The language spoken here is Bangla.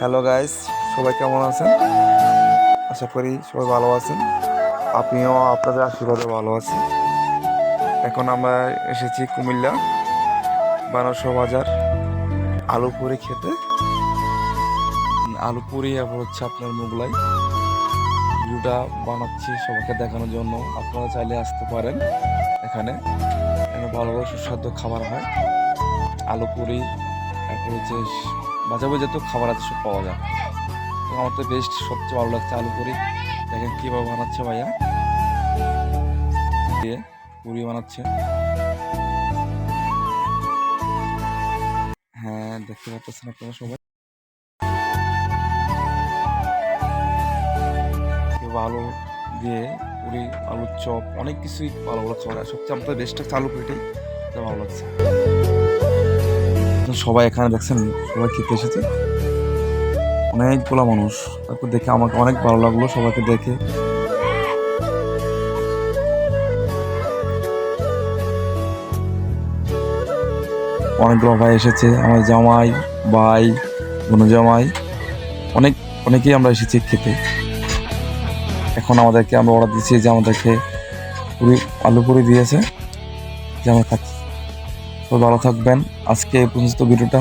হ্যালো গাইস, সবাই কেমন আছেন? আশা করি সবাই ভালো আছেন। আপনিও আপনাদের আশীর্বাদে ভালো আছেন। এখন আমরা এসেছি কুমিল্লা বানারসা বাজার আলু পুরি খেতে। আলু পুরি আবার হচ্ছে আপনার মোগলাই। ভিডিওটা বানাচ্ছি সবাইকে দেখানোর জন্য। আপনারা চাইলে আসতে পারেন। এখানে ভালো ভালো সুস্বাদু খাবার হয়। আলু পুরি, তারপর হচ্ছে বাজারে যত খাবার আছে সব পাওয়া যায়। তো আমার তো বেস্ট সবচেয়ে ভালো লাগছে আলু পুরি। দেখেন কীভাবে বানাচ্ছে ভাইয়া, দিয়ে পুরি বানাচ্ছে। হ্যাঁ, দেখতে পাচ্ছেন আপনারা সবাই। আলু দিয়ে পুরি, আলুর চপ, অনেক কিছুই ভালো ভালো চলে। সবচেয়ে আমাদের বেস্টটা আলু পুরিটাই ভালো লাগছে। সবাই এখানে দেখছেন, সবাই খেতে এসেছে, অনেকগুলো মানুষ। তারপর দেখে আমাকে অনেক ভালো লাগলো সবাইকে দেখে। অনেকগুলো ভাই এসেছে, আমার জামাই, ভাই, বোন জামাই, অনেকেই আমরা এসেছি খেতে। এখন আমাদেরকে আমরা অর্ডার দিচ্ছি যে আমাদেরকে পুরি, আলু পুরি দিয়েছে, যে আমরা খাচ্ছি। তো ভালো থাকবেন। আজকে এই পর্যন্ত ভিডিওটা।